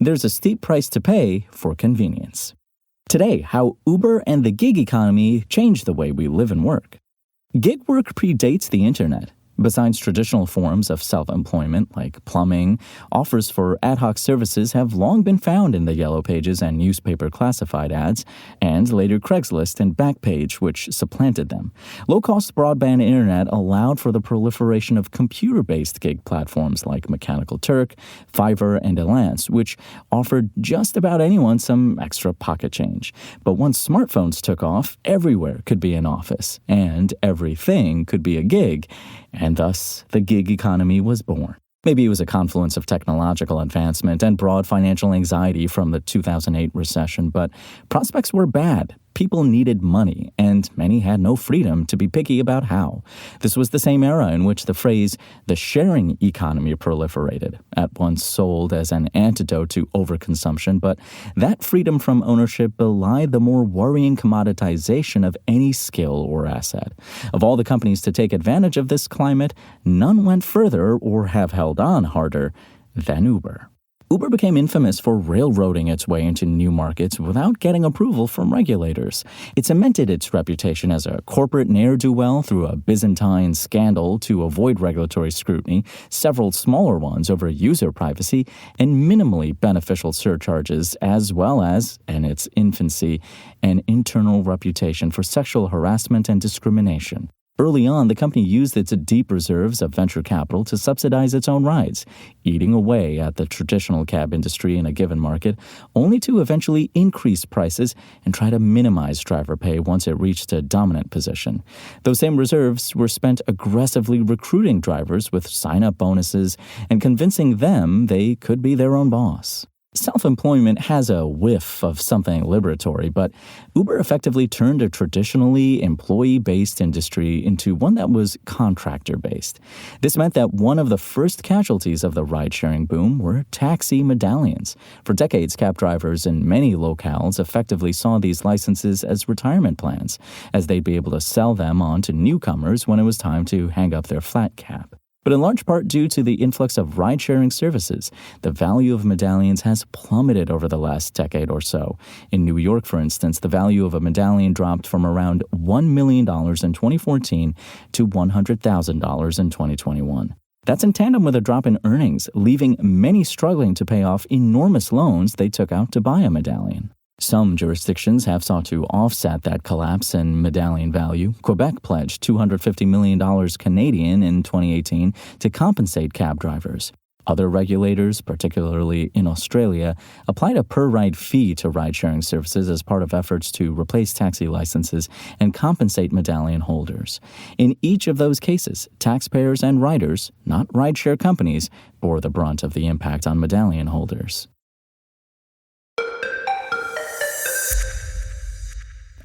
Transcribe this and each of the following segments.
there's a steep price to pay for convenience. Today, how Uber and the gig economy changed the way we live and work. Gig work predates the internet. Besides traditional forms of self-employment like plumbing, offers for ad hoc services have long been found in the Yellow Pages and newspaper classified ads, and later Craigslist and Backpage, which supplanted them. Low-cost broadband internet allowed for the proliferation of computer-based gig platforms like Mechanical Turk, Fiverr, and Elance, which offered just about anyone some extra pocket change. But once smartphones took off, everywhere could be an office, and everything could be a gig. And thus, the gig economy was born. Maybe it was a confluence of technological advancement and broad financial anxiety from the 2008 recession, but prospects were bad. People needed money, and many had no freedom to be picky about how. This was the same era in which the phrase, the sharing economy, proliferated, at once sold as an antidote to overconsumption, but that freedom from ownership belied the more worrying commoditization of any skill or asset. Of all the companies to take advantage of this climate, none went further or have held on harder than Uber. Uber became infamous for railroading its way into new markets without getting approval from regulators. It cemented its reputation as a corporate ne'er-do-well through a Byzantine scandal to avoid regulatory scrutiny, several smaller ones over user privacy, and minimally beneficial surcharges, as well as, in its infancy, an internal reputation for sexual harassment and discrimination. Early on, the company used its deep reserves of venture capital to subsidize its own rides, eating away at the traditional cab industry in a given market, only to eventually increase prices and try to minimize driver pay once it reached a dominant position. Those same reserves were spent aggressively recruiting drivers with sign-up bonuses and convincing them they could be their own boss. Self-employment has a whiff of something liberatory, but Uber effectively turned a traditionally employee-based industry into one that was contractor-based. This meant that one of the first casualties of the ride-sharing boom were taxi medallions. For decades, cab drivers in many locales effectively saw these licenses as retirement plans, as they'd be able to sell them on to newcomers when it was time to hang up their flat cap. But in large part due to the influx of ride-sharing services, the value of medallions has plummeted over the last decade or so. In New York, for instance, the value of a medallion dropped from around $1 million in 2014 to $100,000 in 2021. That's in tandem with a drop in earnings, leaving many struggling to pay off enormous loans they took out to buy a medallion. Some jurisdictions have sought to offset that collapse in medallion value. Quebec pledged $250 million Canadian in 2018 to compensate cab drivers. Other regulators, particularly in Australia, applied a per-ride fee to ride-sharing services as part of efforts to replace taxi licenses and compensate medallion holders. In each of those cases, taxpayers and riders, not ride-share companies, bore the brunt of the impact on medallion holders.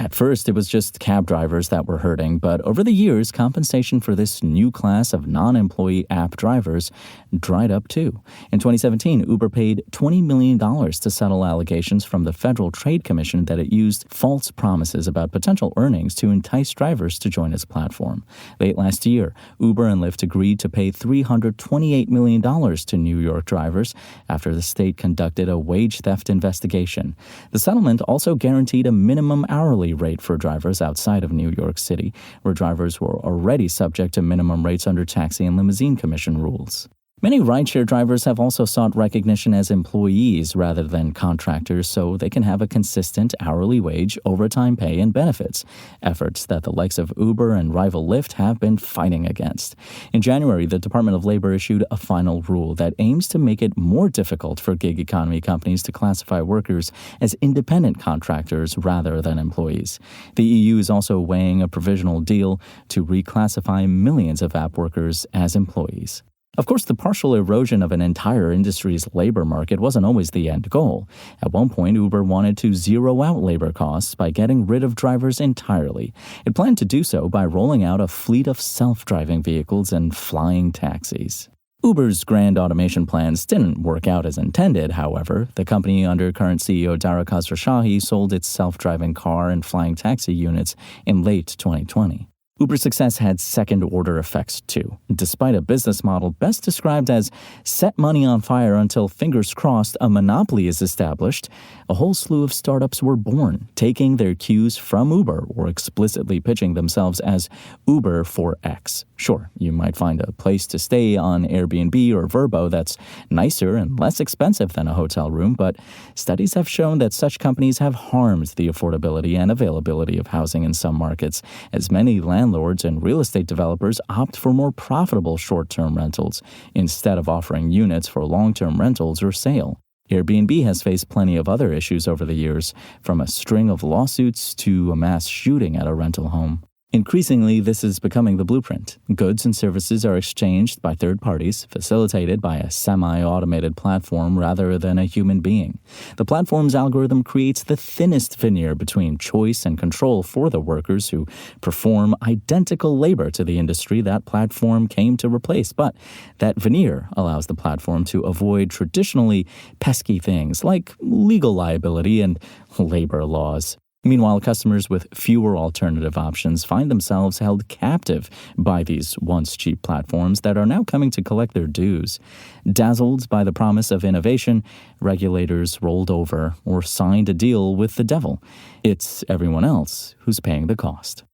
At first, it was just cab drivers that were hurting, but over the years, compensation for this new class of non-employee app drivers dried up too. In 2017, Uber paid $20 million to settle allegations from the Federal Trade Commission that it used false promises about potential earnings to entice drivers to join its platform. Late last year, Uber and Lyft agreed to pay $328 million to New York drivers after the state conducted a wage theft investigation. The settlement also guaranteed a minimum hourly rate for drivers outside of New York City, where drivers were already subject to minimum rates under taxi and limousine commission rules. Many rideshare drivers have also sought recognition as employees rather than contractors so they can have a consistent hourly wage, overtime pay, and benefits, efforts that the likes of Uber and rival Lyft have been fighting against. In January, the Department of Labor issued a final rule that aims to make it more difficult for gig economy companies to classify workers as independent contractors rather than employees. The EU is also weighing a provisional deal to reclassify millions of app workers as employees. Of course, the partial erosion of an entire industry's labor market wasn't always the end goal. At one point, Uber wanted to zero out labor costs by getting rid of drivers entirely. It planned to do so by rolling out a fleet of self-driving vehicles and flying taxis. Uber's grand automation plans didn't work out as intended, however. The company under current CEO Dara Khosrowshahi sold its self-driving car and flying taxi units in late 2020. Uber's success had second-order effects, too. Despite a business model best described as set money on fire until, fingers crossed, a monopoly is established, a whole slew of startups were born, taking their cues from Uber or explicitly pitching themselves as Uber for X. Sure, you might find a place to stay on Airbnb or Vrbo that's nicer and less expensive than a hotel room, but studies have shown that such companies have harmed the affordability and availability of housing in some markets, as many landlords and real estate developers opt for more profitable short-term rentals instead of offering units for long-term rentals or sale. Airbnb has faced plenty of other issues over the years, from a string of lawsuits to a mass shooting at a rental home. Increasingly, this is becoming the blueprint. Goods and services are exchanged by third parties, facilitated by a semi-automated platform rather than a human being. The platform's algorithm creates the thinnest veneer between choice and control for the workers who perform identical labor to the industry that platform came to replace. But that veneer allows the platform to avoid traditionally pesky things like legal liability and labor laws. Meanwhile, customers with fewer alternative options find themselves held captive by these once cheap platforms that are now coming to collect their dues. Dazzled by the promise of innovation, regulators rolled over or signed a deal with the devil. It's everyone else who's paying the cost.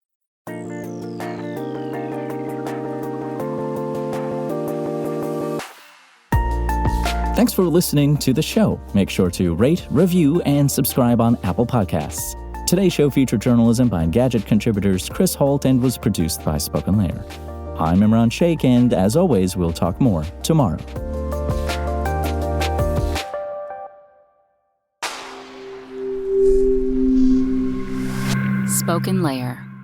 Thanks for listening to the show. Make sure to rate, review, and subscribe on Apple Podcasts. Today's show featured journalism by Engadget contributors Chris Holt and was produced by SpokenLayer. I'm Imran Sheikh, and as always, we'll talk more tomorrow. SpokenLayer.